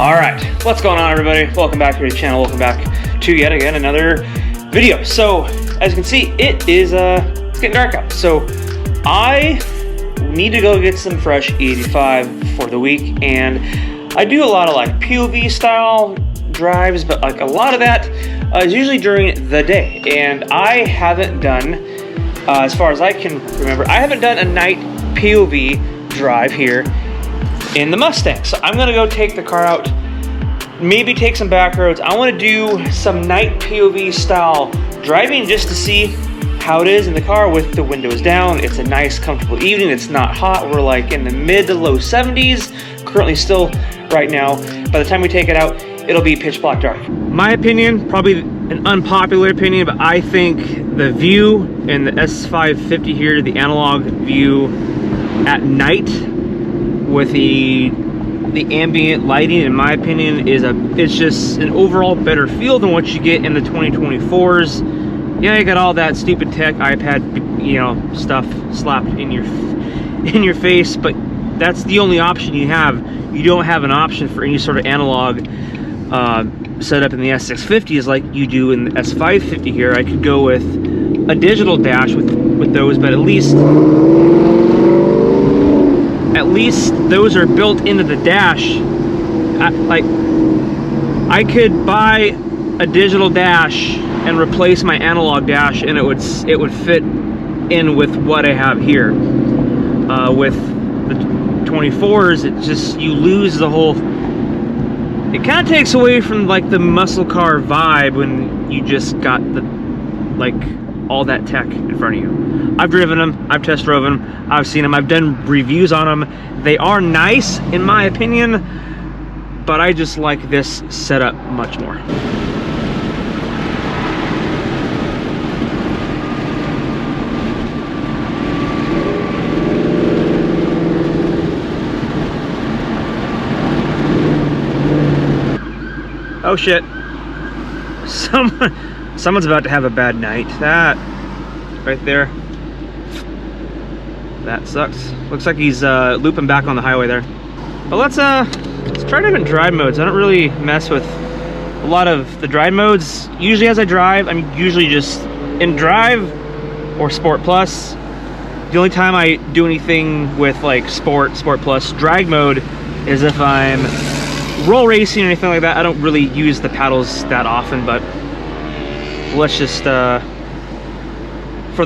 Alright, what's going on, everybody? Welcome back to the channel, welcome back to yet again another video. So, as you can see, it's getting dark out. So, I need to go get some fresh E85 for the week, and I do a lot of like POV style drives, but like a lot of that is usually during the day, and I haven't done, as far as I can remember, I haven't done a night POV drive here in the Mustang. So I'm gonna go take the car out, maybe take some back roads. I want to do some night POV style driving just to see how it is in the car with the windows down. It's a nice comfortable evening. It's not hot. We're like in the mid to low 70s currently still right now. By the time we take it out, it'll be pitch black dark. My opinion, probably an unpopular opinion, but I think the view in the S550 here, the analog view at night with the ambient lighting, in my opinion, it's just an overall better feel than what you get in the 2024s. Yeah, you got all that stupid tech iPad, you know, stuff slapped in your face, but that's the only option you have. You don't have an option for any sort of analog setup in the S650 like you do in the S550 here. I could go with a digital dash with those, but at least those are built into the dash. I could buy a digital dash and replace my analog dash, and it would fit in with what I have here. With the 24s, it just, you lose the whole. It kind of takes away from like the muscle car vibe when you just got the all that tech in front of you. I've driven them, I've test drove them, I've seen them, I've done reviews on them. They are nice in my opinion, but I just like this setup much more. Oh shit. Someone's about to have a bad night. That right there, that sucks. Looks like he's looping back on the highway there. But let's try different drive modes. I don't really mess with a lot of the drive modes. Usually as I drive, I'm usually just in drive or Sport Plus. The only time I do anything with like Sport Plus drag mode is if I'm roll racing or anything like that. I don't really use the paddles that often, but let's just for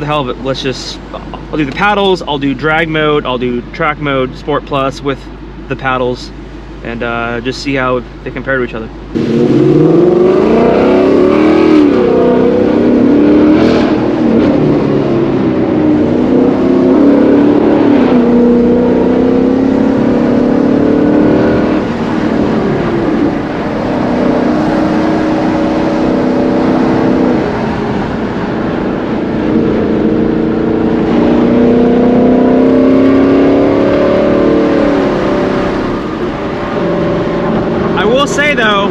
the hell of it, I'll do the paddles, I'll do drag mode, I'll do track mode, Sport Plus with the paddles, and just see how they compare to each other. Say though,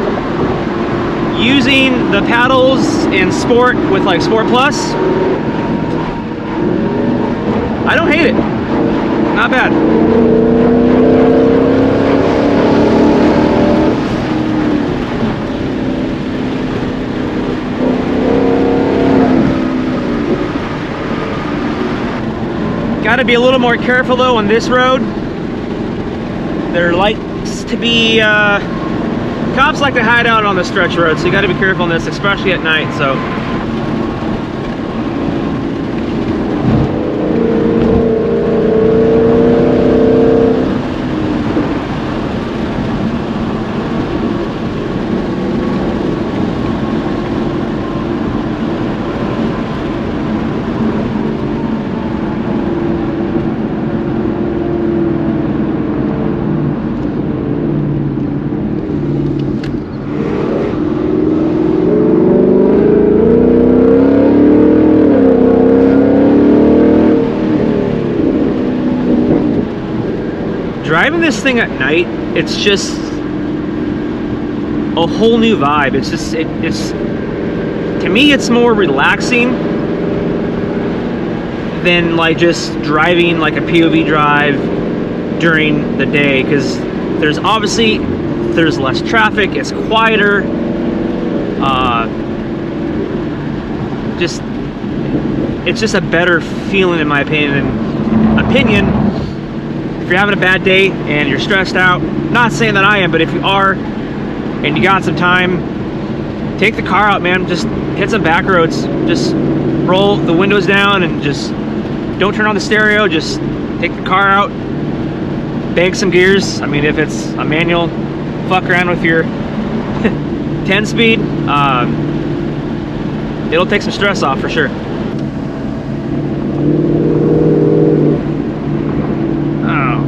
using the paddles in Sport with like Sport Plus, I don't hate it. Not bad. Got to be a little more careful though on this road. There likes to be cops like to hide out on the stretch road, so you got to be careful on this, especially at night. So driving this thing at night, it's just a whole new vibe. It's just, it's to me, it's more relaxing than like just driving like a POV drive during the day, because there's obviously There's less traffic. It's quieter. It's just a better feeling, in my opinion. If you're having a bad day and you're stressed out, not saying that I am, but if you are and you got some time, take the car out, man. Just hit some back roads. Just roll the windows down and just don't turn on the stereo. Just take the car out, bank some gears. I mean, if it's a manual, fuck around with your 10 speed. It'll take some stress off for sure. Oh,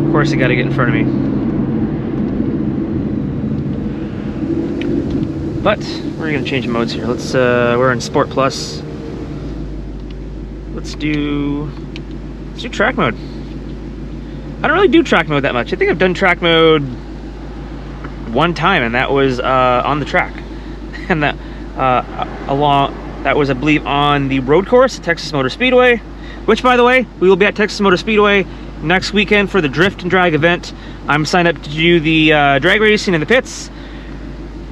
of course you got to get in front of me. But we're gonna change modes here. Let's we're in Sport Plus. Let's do track mode. I don't really do track mode that much. I think I've done track mode one time, and that was on the track. And that that was, I believe, on the road course at Texas Motor Speedway, which, by the way, we will be at Texas Motor Speedway next weekend for the Drift and Drag event. I'm signed up to do the drag racing in the pits.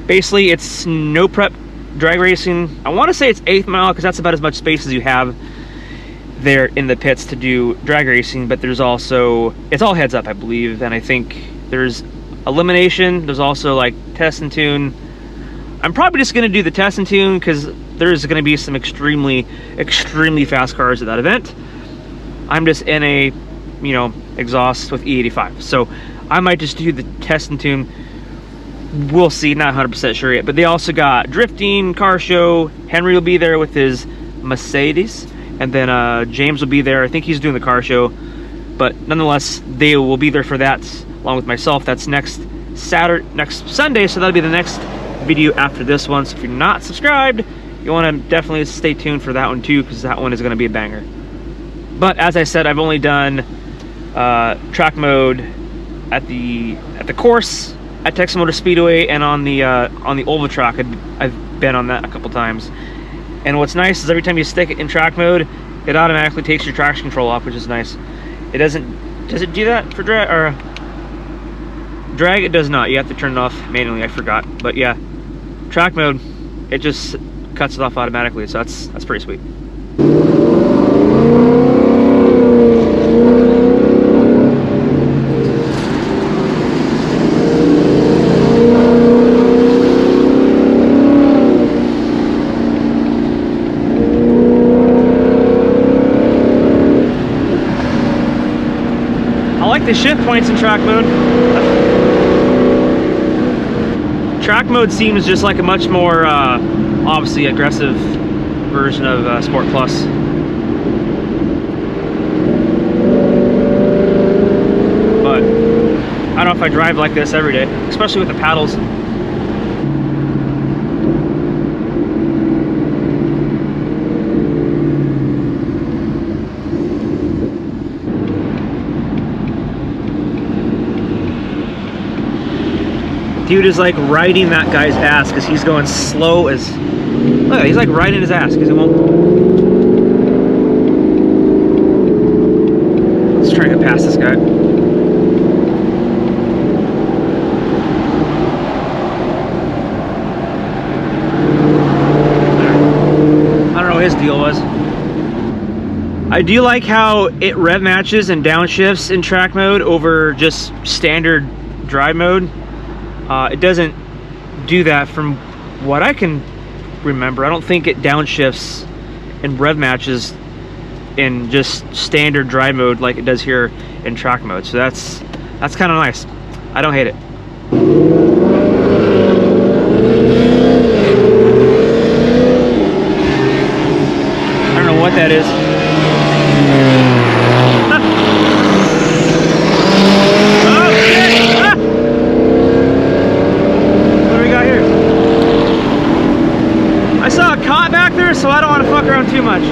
Basically, it's no prep drag racing. I want to say it's 8th mile because that's about as much space as you have there in the pits to do drag racing, but there's also, it's all heads up, I believe, and I think there's elimination. There's also like test and tune. I'm probably just going to do the test and tune because there's going to be some extremely fast cars at that event. I'm just in a, you know, exhaust with E85, so I might just do the test and tune. We'll see, not 100% sure yet. But they also got drifting, car show. Henry will be there with his Mercedes, and then James will be there. I think he's doing the car show, but nonetheless, they will be there for that along with myself. That's next Sunday, so that'll be the next video after this one. So if you're not subscribed, you want to definitely stay tuned for that one too, because that one is going to be a banger. But as I said, I've only done track mode at the course at Texas Motor Speedway and on the oval track. I've been on that a couple times, and what's nice is every time you stick it in track mode, it automatically takes your traction control off, which is nice. It doesn't, does it do that for drag or drag? It does not. You have to turn it off manually. I forgot, but yeah, track mode, it just cuts it off automatically, so that's pretty sweet. The shift points in track mode. Track mode seems just like a much more obviously aggressive version of Sport Plus. But I don't know if I drive like this every day, especially with the paddles. Dude is like riding that guy's ass because he's going slow as... Look, he's like riding his ass because he won't... Let's try to get past this guy. I don't know what his deal was. I do like how it rev matches and downshifts in track mode over just standard drive mode. It doesn't do that from what I can remember. I don't think it downshifts and rev matches in just standard drive mode like it does here in track mode. So that's kind of nice. I don't hate it. I don't know what that is. So I don't want to fuck around too much.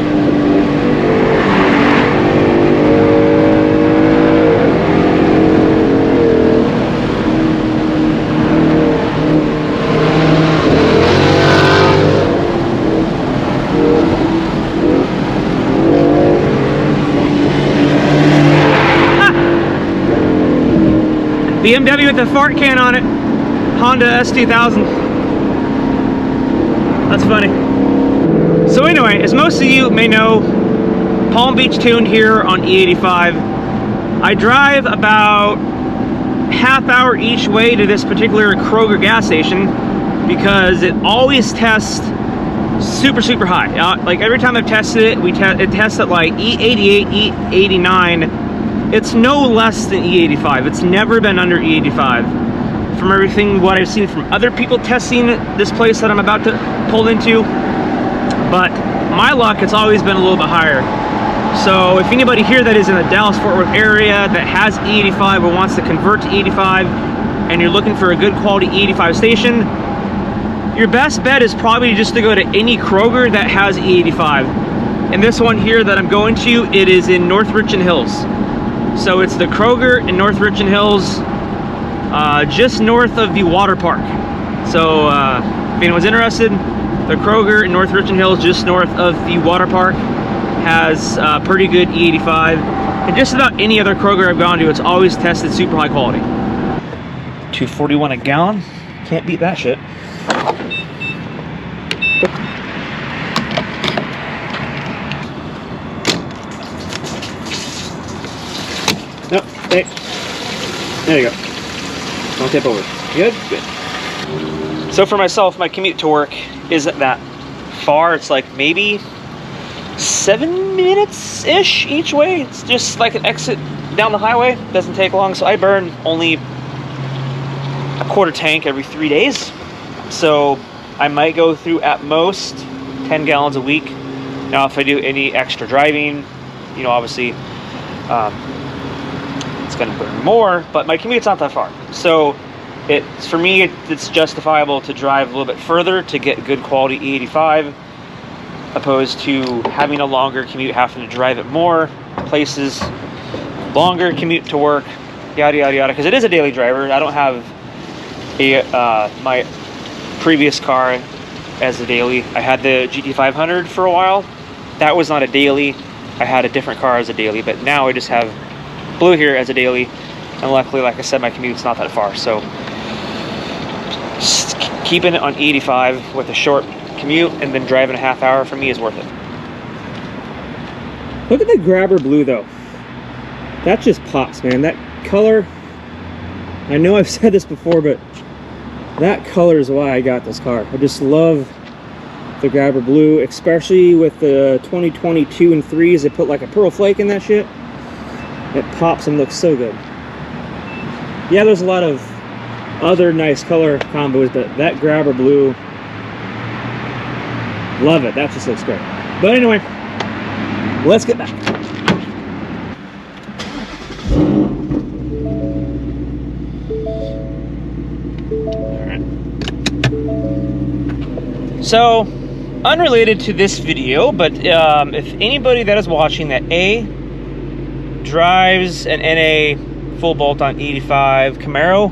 BMW with the fart can on it. Honda S2000. That's funny. So anyway, as most of you may know, Palm Beach tuned here on E85. I drive about half hour each way to this particular Kroger gas station because it always tests super high. Like every time I've tested it, it tests at like E88, E89. It's no less than E85. It's never been under E85. From everything what I've seen from other people testing this place that I'm about to pull into. But my luck, it's always been a little bit higher. So if anybody here that is in the Dallas-Fort Worth area that has E85 or wants to convert to E85 and you're looking for a good quality E85 station, your best bet is probably just to go to any Kroger that has E85. And this one here that I'm going to, it is in North Richland Hills. So it's the Kroger in North Richland Hills, just north of the water park. So if anyone's interested, the Kroger in North Richland Hills, just north of the water park, has pretty good E85. And just about any other Kroger I've gone to, it's always tested super high quality. $2.41 a gallon, can't beat that shit. Nope, hey, there you go. Don't tip over. Good? Good. So for myself, my commute to work isn't that far. It's like maybe 7 minutes-ish each way. It's just like an exit down the highway. Doesn't take long, so I burn only a quarter tank every 3 days. So I might go through at most 10 gallons a week. Now if I do any extra driving, you know, obviously it's going to burn more, but my commute's not that far. So for me, it's justifiable to drive a little bit further to get good quality E85, opposed to having a longer commute, having to drive it more places, longer commute to work, yada yada yada. Because it is a daily driver. I don't have my previous car as a daily. I had the GT500 for a while. That was not a daily. I had a different car as a daily, but now I just have Blue here as a daily, and luckily, like I said, my commute's not that far. So just keeping it on E85 with a short commute and then driving a half hour for me is worth it. Look at the grabber blue though. That just pops, man. That color, I know I've said this before, but that color is why I got this car. I just love the grabber blue, especially with the 2022 and 3s. They put like a pearl flake in that shit. It pops and looks so good. Yeah, there's a lot of other nice color combos, but that grabber blue, love it. That just looks great. But anyway, let's get back. So, unrelated to this video, but if anybody that is watching that drives an NA full bolt-on 85 Camaro,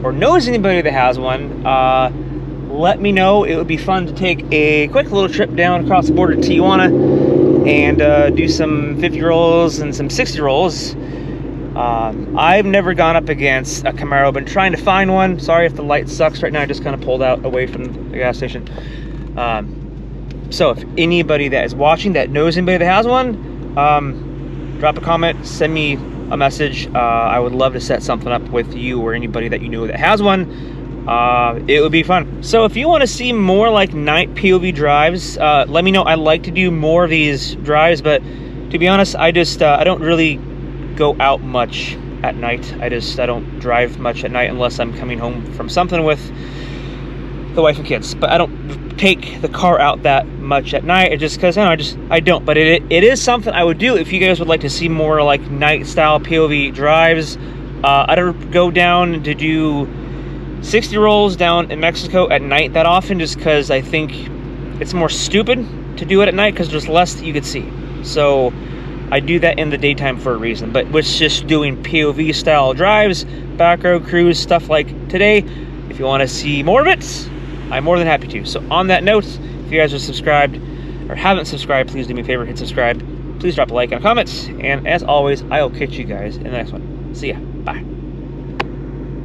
or knows anybody that has one, let me know. It would be fun to take a quick little trip down across the border to Tijuana and do some 50 rolls and some 60 rolls. I've never gone up against a Camaro. I've been trying to find one. Sorry if the light sucks right now. I just kind of pulled out away from the gas station. So if anybody that is watching that knows anybody that has one, drop a comment, send me a message. I would love to set something up with you or anybody that you know that has one. It would be fun. So if you want to see more like night POV drives, let me know. I like to do more of these drives, but to be honest, I don't really go out much at night. I don't drive much at night unless I'm coming home from something with the wife and kids. But I don't take the car out that much at night. It just because I don't. But it is something I would do if you guys would like to see more like night style POV drives. I don't go down to do 60 rolls down in Mexico at night that often, just because I think it's more stupid to do it at night because there's less that you could see. So I do that in the daytime for a reason. But with just doing POV style drives, back road cruise, stuff like today, if you want to see more of it, I'm more than happy to. So on that note, if you guys are subscribed or haven't subscribed, please do me a favor, hit subscribe. Please drop a like and a comment. And as always, I'll catch you guys in the next one. See ya. Bye.